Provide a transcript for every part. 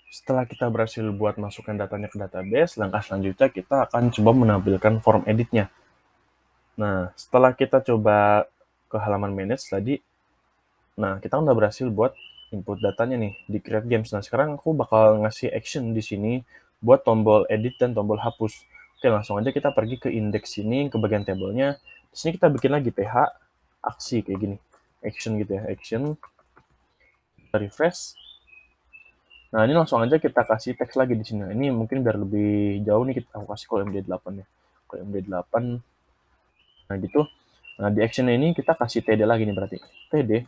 Setelah kita berhasil buat masukkan datanya ke database, langkah selanjutnya kita akan coba menampilkan form editnya. Nah, setelah kita coba ke halaman manage tadi, nah kita udah berhasil buat input datanya nih di create games. Nah, sekarang aku bakal ngasih action di sini buat tombol edit dan tombol hapus. Oke, langsung aja kita pergi ke index sini, ke bagian tabelnya. Di sini kita bikin lagi PH aksi kayak gini. Action gitu ya, action. Kita refresh. Nah, ini langsung aja kita kasih teks lagi di sini. Nah, ini mungkin biar lebih jauh nih aku kasih kalau MD8 ya. Kalau MD8, nah gitu. Nah, di action ini kita kasih TD lagi nih berarti. TD.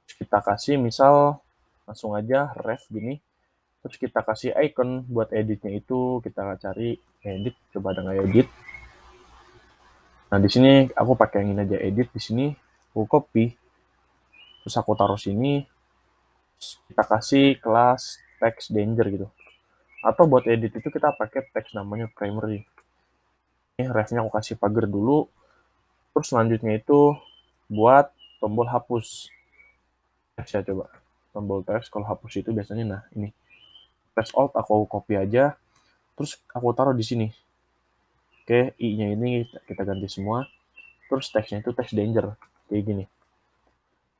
Terus kita kasih misal langsung aja ref gini. Terus kita kasih icon buat editnya itu kita cari edit, coba ada nggak edit. Nah, di sini aku pakai yang ini aja edit di sini. Aku copy. Terus aku taruh sini. Kita kasih kelas text danger gitu. Atau buat edit itu kita pakai teks namanya primary. Ini refnya aku kasih pagar dulu. Terus selanjutnya itu buat tombol hapus. Teks ya coba. Tombol teks kalau hapus itu biasanya nah ini. Press Alt aku copy aja. Terus aku taruh di sini. Oke, I-nya ini kita ganti semua. Terus teksnya itu teks danger. Kayak gini.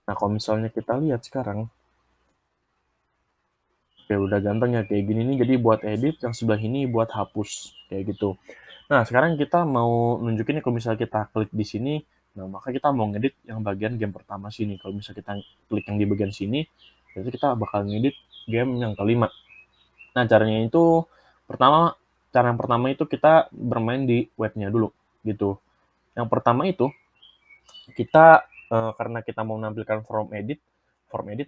Nah, kalau misalnya kita lihat sekarang, ya udah ganteng ya kayak gini nih. Jadi buat edit, yang sebelah ini buat hapus. Kayak gitu. Nah, sekarang kita mau nunjukin kalau misalnya kita klik di sini, nah maka kita mau ngedit yang bagian game pertama sini. Kalau misalnya kita klik yang di bagian sini, berarti kita bakal ngedit game yang kelima. Nah, caranya itu cara yang pertama itu kita bermain di webnya dulu, gitu. Yang pertama itu kita karena kita mau menampilkan form edit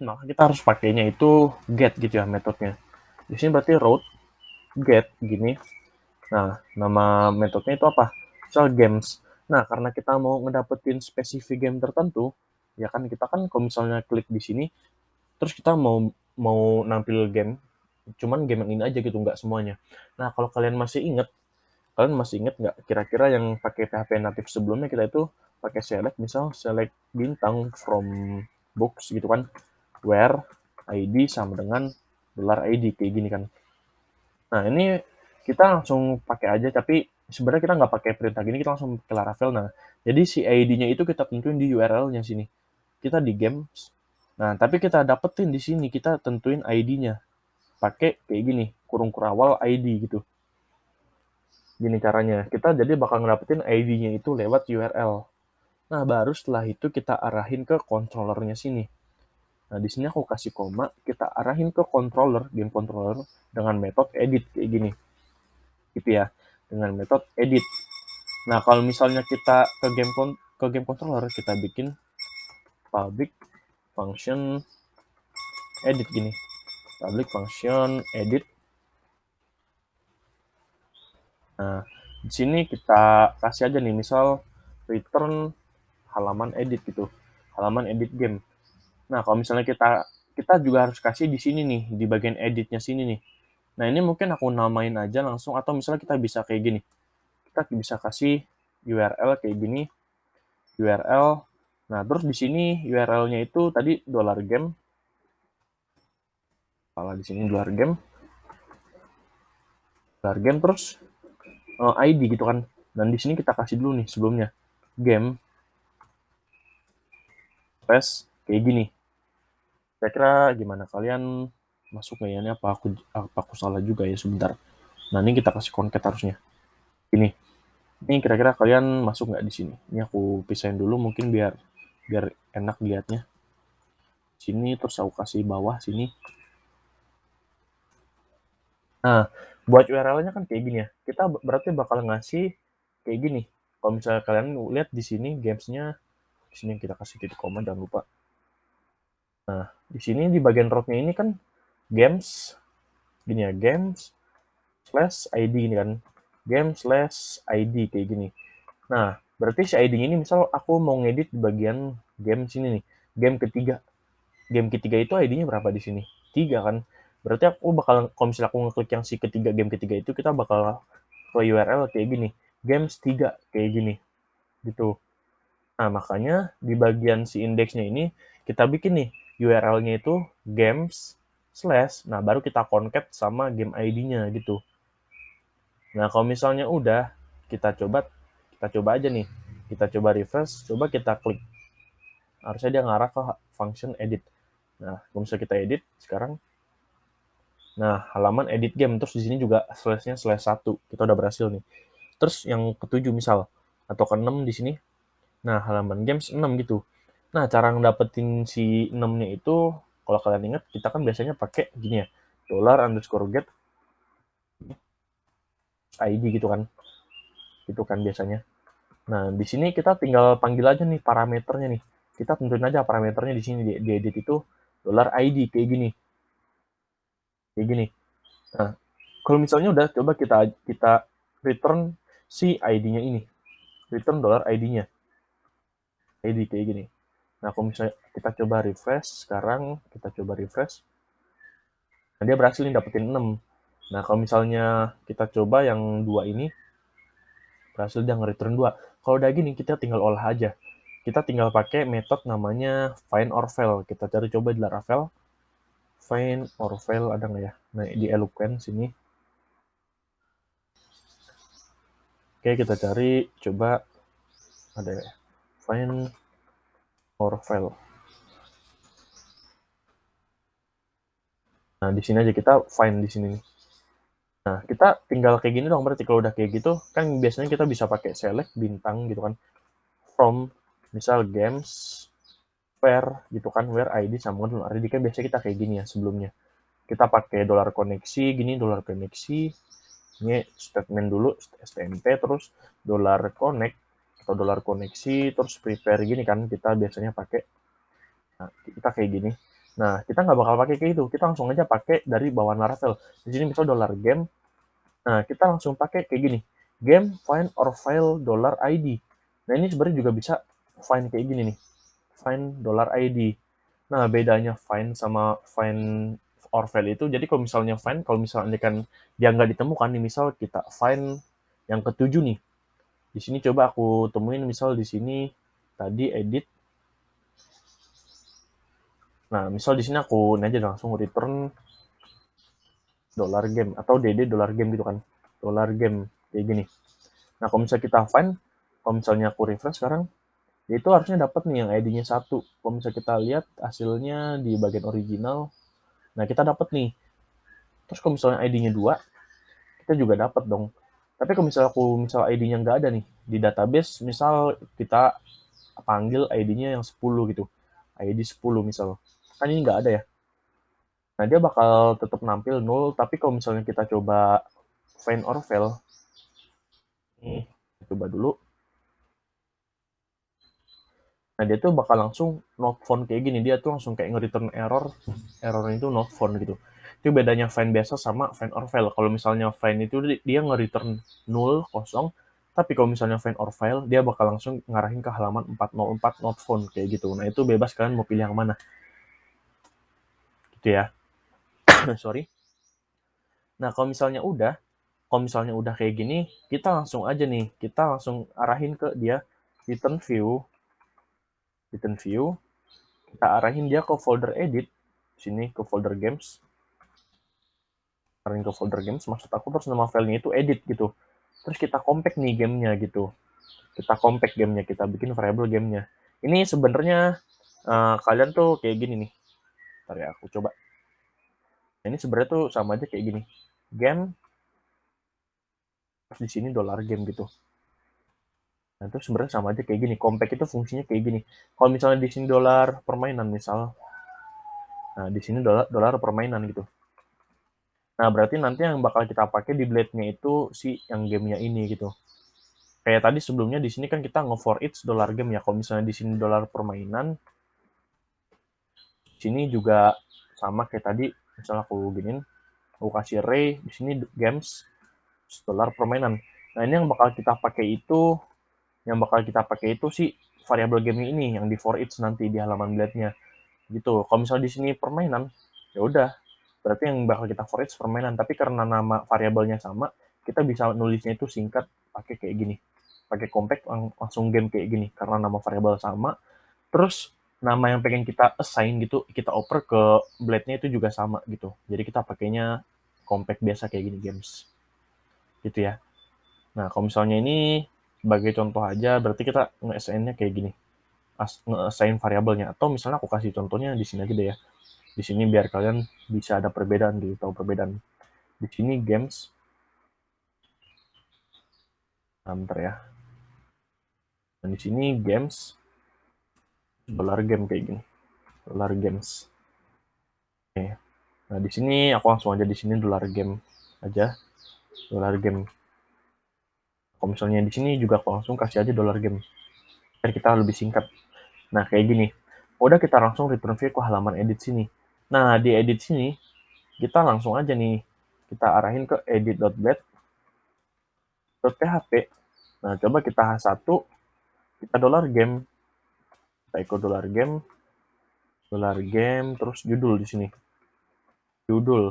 maka kita harus pakainya itu get gitu ya metodenya. Di sini berarti route get gini. Nah, nama metodenya itu apa? Misal games. Nah, karena kita mau ngedapetin spesifik game tertentu, ya kan kita kan kalau misalnya klik di sini, terus kita mau mau nampil game, cuman game yang ini aja gitu, nggak semuanya. Nah, kalau kalian masih inget nggak kira-kira yang pakai PHP natif sebelumnya kita itu pakai select, misal select bintang from books gitu kan, where ID sama dengan $ID kayak gini kan. Nah, ini kita langsung pakai aja, tapi sebenarnya kita nggak pakai perintah gini, kita langsung ke Laravel. Nah, jadi si ID-nya itu kita tentuin di URL-nya sini. Kita di games. Nah, tapi kita dapetin di sini, kita tentuin ID-nya. Pakai kayak gini, kurung kurawal ID gitu. Gini caranya. Kita jadi bakal ngedapetin ID-nya itu lewat URL. Nah, baru setelah itu kita arahin ke controllernya sini. Nah, di sini aku kasih koma, kita arahin ke controller, game controller, dengan metode edit kayak gini. Gitu ya, dengan metode edit. Nah, kalau misalnya kita ke game controller, kita bikin public function edit gini. Public function edit. Nah, di sini kita kasih aja nih, misal return halaman edit gitu. Halaman edit game. Nah, kalau misalnya kita juga harus kasih di sini nih, di bagian editnya sini nih. Nah, ini mungkin aku namain aja langsung, atau misalnya kita bisa kayak gini. Kita bisa kasih URL kayak gini, URL. Nah, terus di sini URL-nya itu tadi $game. Salah di sini $game terus ID gitu kan. Dan di sini kita kasih dulu nih sebelumnya game space kayak gini. Kira-kira gimana kalian masuk nggak ya? Ini apa aku salah juga ya sebentar. Nah, ini kita kasih concat harusnya. Ini kira-kira kalian masuk nggak di sini? Ini aku pisahin dulu mungkin biar biar enak lihatnya. Sini terus aku kasih bawah sini. Nah, buat URL-nya kan kayak gini ya. Kita berarti bakal ngasih kayak gini. Kalau misalnya kalian lihat di sini games-nya, di sini kita kasih titik koma jangan lupa. Nah, di sini di bagian root-nya ini kan games gini ya, games slash ID ini kan. Game slash ID kayak gini. Nah, berarti si ID ini misal aku mau ngedit di bagian game sini nih. Game ketiga. Game ketiga itu ID-nya berapa di sini? 3 kan. Berarti aku bakal kalau misalnya aku ngeklik yang si ketiga game ketiga itu kita bakal ke URL kayak gini. Games 3 kayak gini. Gitu. Nah, makanya di bagian si indeksnya ini kita bikin nih URL-nya itu games slash, nah baru kita concat sama game ID-nya gitu. Nah, kalau misalnya udah, kita coba aja nih. Kita coba refresh, coba kita klik. Harusnya dia ngarah ke function edit. Nah, kalau misalnya kita edit sekarang, nah halaman edit game, terus di sini juga slashnya /1. Kita udah berhasil nih. Terus yang ketujuh misal, atau ke-6 di sini. Nah, halaman games 6 gitu. Nah, cara ngedapetin si 6-nya itu, kalau kalian ingat, kita kan biasanya pakai gini ya, $_get ID gitu kan. Gitu kan biasanya. Nah, di sini kita tinggal panggil aja nih parameternya nih. Kita tentuin aja parameternya di sini di edit itu $ID kayak gini. Kayak gini. Nah, kalau misalnya udah coba kita return si ID-nya ini. Return $ID-nya. ID kayak gini. Nah, kalau misalnya kita coba refresh sekarang, kita coba refresh. Nah, dia berhasil nih dapetin 6. Nah, kalau misalnya kita coba yang 2 ini, berhasil dia nge-return 2. Kalau udah gini, kita tinggal olah aja. Kita tinggal pakai metode namanya find or fail. Kita cari coba di Laravel. Find or fail ada nggak ya? Nah, di Eloquent sini. Oke, kita cari coba ada ya. Find or fail. Nah, di sini aja kita find di sini nih. Nah, kita tinggal kayak gini dong, berarti kalau udah kayak gitu, kan biasanya kita bisa pakai select bintang gitu kan. From, misal games, where gitu kan, where ID sama dengan ID kan biasanya kita kayak gini ya sebelumnya. Kita pakai $koneksi, gini $koneksi, ini statement dulu, STMP, terus $connect, atau $koneksi, terus prepare gini kan, kita biasanya pakai, nah, kita kayak gini. Nah, kita nggak bakal pakai kayak itu, kita langsung aja pakai dari bawah Laravel. Di sini misal $game, nah kita langsung pakai kayak gini, game find or file $ID. Nah, ini sebenarnya juga bisa find kayak gini nih, find $ID. Nah, bedanya find sama find or fail itu, jadi kalau misalnya find, kalau misalnya kan dia nggak ditemukan nih, misal kita find yang ketujuh nih. Di sini coba aku temuin, misal di sini tadi edit. Nah, misal di sini aku ini aja langsung return $game atau $game gitu kan. $game kayak gini. Nah, kalau misalnya kita find, kalau misalnya aku refresh sekarang, itu harusnya dapat nih yang ID-nya 1. Kalau misalnya kita lihat hasilnya di bagian original, nah kita dapat nih. Terus kalau misalnya ID-nya 2, kita juga dapat dong. Tapi kalau misalnya misal ID-nya nggak ada nih, di database misal kita panggil ID-nya yang 10 gitu. ID 10 misal. Kan ini nggak ada ya. Nah, dia bakal tetap nampil 0, tapi kalau misalnya kita coba find or fail, nih, coba dulu. Nah, dia tuh bakal langsung not found kayak gini. Dia tuh langsung kayak nge-return error. Errornya itu not found gitu. Itu bedanya find biasa sama find or fail. Kalau misalnya find itu dia nge-return 0, kosong. Tapi kalau misalnya find or fail, dia bakal langsung ngarahin ke halaman 404 not found kayak gitu. Nah, itu bebas kalian mau pilih yang mana. Gitu ya. Sorry. Nah, kalau misalnya udah kayak gini, kita langsung aja nih, kita langsung arahin ke dia return view, kita arahin dia ke folder edit, sini ke folder games, arahin ke folder games, maksud aku terus nama filenya itu edit gitu, terus kita compact nih gamenya gitu, kita compact gamenya, kita bikin variable gamenya. Ini sebenarnya kalian tuh kayak gini nih, ntar ya aku coba. Ini sebenarnya tuh sama aja kayak gini, game, terus di sini $game gitu. Nah, itu sebenarnya sama aja kayak gini. Compact itu fungsinya kayak gini. Kalau misalnya di sini dolar permainan misal, nah di sini dolar permainan gitu. Nah, berarti nanti yang bakal kita pakai di blade-nya itu si yang gamenya ini gitu. Kayak tadi sebelumnya di sini kan kita nge-for each $game ya. Kalau misalnya di sini dolar permainan, di sini juga sama kayak tadi. Misalnya aku giniin, aku kasih array, di sini games, dolar permainan. Nah, ini yang bakal kita pakai itu sih variabel game ini yang di for each nanti di halaman blade-nya. Gitu. Kalau misalnya di sini permainan, ya udah, berarti yang bakal kita for each permainan. Tapi karena nama variabelnya sama, kita bisa nulisnya itu singkat pakai kayak gini, pakai compact langsung game kayak gini karena nama variabel sama. Terus nama yang pengen kita assign gitu, kita oper ke blade-nya itu juga sama gitu. Jadi kita pakainya compact biasa kayak gini games. Gitu ya. Nah, kalau misalnya ini sebagai contoh aja berarti kita nge-assign-nya kayak gini. Nge-assign variabelnya atau misalnya aku kasih contohnya di sini aja deh ya. Di sini biar kalian bisa ada perbedaan gitu, tahu perbedaan. Di sini games. Nah, bentar ya. Dan di sini games dollar game kayak gini. Dollar games. Oke. Nah, di sini aku langsung aja di sini dollar game aja. Dollar game. Kalau misalnya di sini juga aku langsung kasih aja dollar game. Biar kita lebih singkat. Nah, kayak gini. Udah kita langsung return view ke halaman edit sini. Nah, di edit sini kita langsung aja nih kita arahin ke edit.blade.php. Nah, coba kita H1, kita dollar game, kita ikut dollar game, terus judul di sini, judul.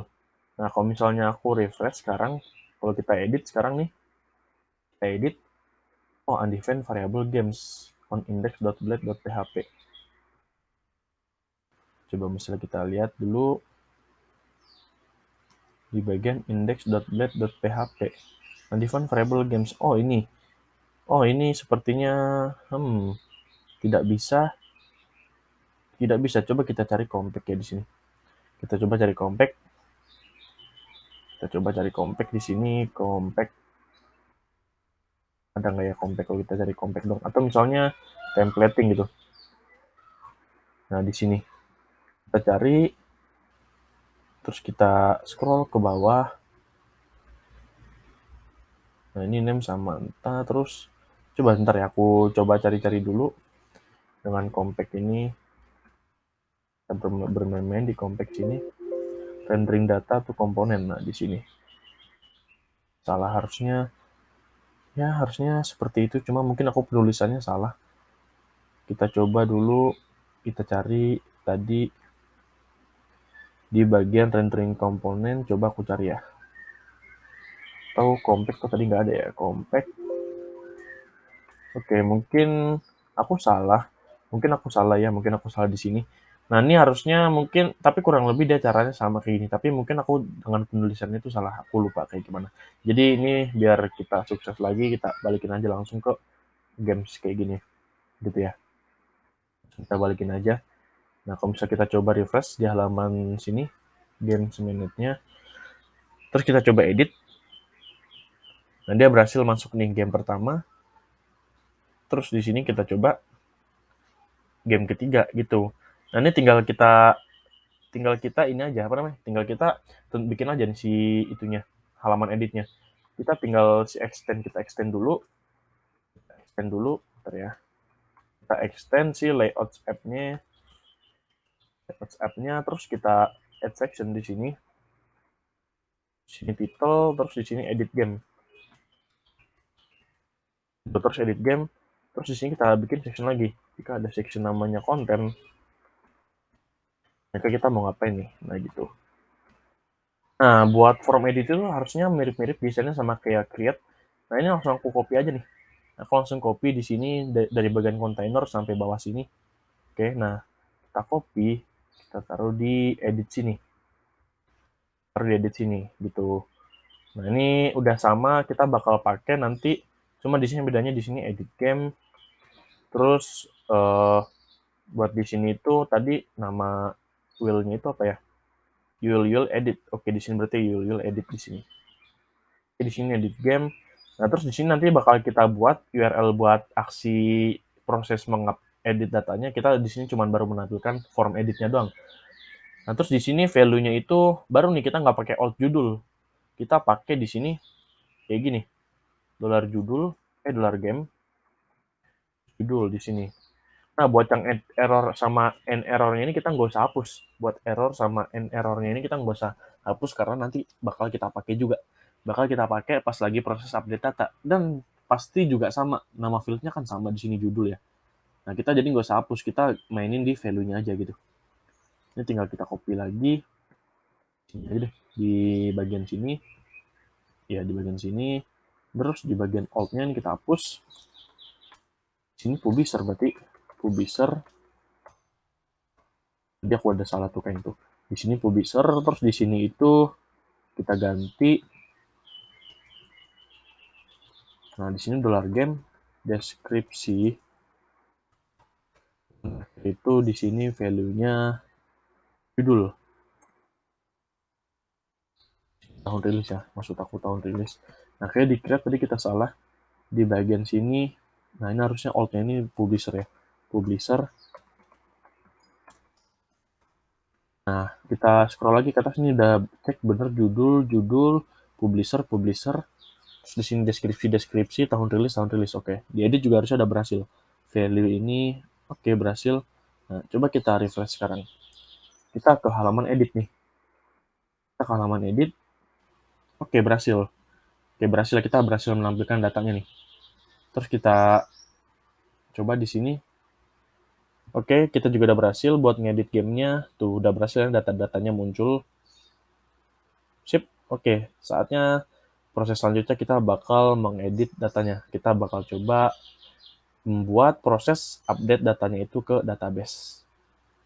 Nah, kalau misalnya aku refresh sekarang, kalau kita edit sekarang nih, kita edit, oh undefined variable games on index.blade.php. Coba misalnya kita lihat dulu di bagian index.blade.php. Undefined variable games. Oh ini. Oh ini sepertinya tidak bisa. Tidak bisa. Coba kita cari compact ya di sini. Kita coba cari compact. Kita coba cari compact di sini. Compact. Ada nggak ya compact kalau kita cari compact dong? Atau misalnya templating gitu. Nah di sini kita cari. Terus kita scroll ke bawah. Nah ini name sama entah. Terus coba ntar ya aku coba cari-cari dulu dengan compact ini. Kita bermain-main di compact sini. Rendering data to komponen. Nah di sini salah harusnya seperti itu, cuma mungkin aku penulisannya salah. Kita coba dulu, kita cari tadi di bagian rendering komponen, coba aku cari ya. Atau compact kok tadi nggak ada ya, compact. Oke, mungkin aku salah. Mungkin aku salah ya, mungkin aku salah di sini. Nah, ini harusnya mungkin, tapi kurang lebih dia caranya sama kayak gini. Tapi mungkin aku dengan penulisannya itu salah, aku lupa kayak gimana. Jadi ini biar kita sukses lagi, kita balikin aja langsung ke games kayak gini. Gitu ya. Kita balikin aja. Nah, kalau misalnya kita coba refresh di halaman sini, games minute-nya, terus kita coba edit, nah dia berhasil masuk nih game pertama, terus di sini kita coba game ketiga gitu. Nah, ini tinggal kita ini aja, apa namanya, tinggal kita bikin aja nih si itunya, halaman editnya. Kita tinggal kita extend dulu, bentar ya. Kita extend si layouts app-nya, terus kita add section di sini, title, terus di sini edit game. Terus edit game, terus di sini kita bikin section lagi. Jika ada section namanya konten, maka kita mau ngapain nih? Nah gitu. Nah, buat form edit itu harusnya mirip-mirip desainnya sama kayak create. Nah, ini langsung aku copy aja nih. Aku langsung copy di sini dari bagian kontainer sampai bawah sini. Oke, nah kita copy, kita taruh di edit sini. Taruh di edit sini gitu. Nah, ini udah sama, kita bakal pakai nanti. Cuma di sini bedanya di sini edit game. Terus buat di sini itu tadi nama wheel-nya itu apa ya? Yul edit. Oke, di sini berarti Yul edit di sini. Oke, di sini edit game. Nah, terus di sini nanti bakal kita buat URL buat aksi proses edit datanya. Kita di sini cuma baru menampilkan form editnya doang. Nah, terus di sini value-nya itu baru nih kita nggak pakai alt judul. Kita pakai di sini kayak gini. Judul, dollar game, judul di sini. Nah, buat yang error sama end error-nya ini kita nggak usah hapus. Buat error sama end error-nya ini kita nggak usah hapus karena nanti bakal kita pakai juga. Bakal kita pakai pas lagi proses update data. Dan pasti juga sama, nama field-nya kan sama di sini judul ya. Nah, kita jadi nggak usah hapus, kita mainin di value-nya aja gitu. Ini tinggal kita copy lagi. Sini aja deh, di bagian sini. Ya, di bagian sini. Terus di bagian alt-nya ini kita hapus. Sini publisher berarti. Publisher Jadi aku ada salah tuh kayak itu. Di sini publisher, terus di sini itu kita ganti. Nah, di sini $game deskripsi itu di sini value-nya judul tahun rilis ya, maksud aku tahun rilis. Nah, kayak di create tadi kita salah di bagian sini. Nah, ini harusnya alt-nya ini publisher ya. Publisher. Nah, kita scroll lagi ke atas, ini udah cek bener judul, publisher, terus di sini deskripsi, tahun rilis, oke. Di edit juga harusnya udah berhasil. Value ini, oke, berhasil. Nah, coba kita refresh sekarang. Kita ke halaman edit nih. Kita ke halaman edit, oke, berhasil. Oke, berhasil, kita berhasil menampilkan datanya nih. Terus kita coba di sini. Oke, kita juga udah berhasil buat ngedit gamenya. Tuh, udah berhasil ya, data-datanya muncul. Sip, oke. Saatnya proses selanjutnya kita bakal mengedit datanya. Kita bakal coba membuat proses update datanya itu ke database.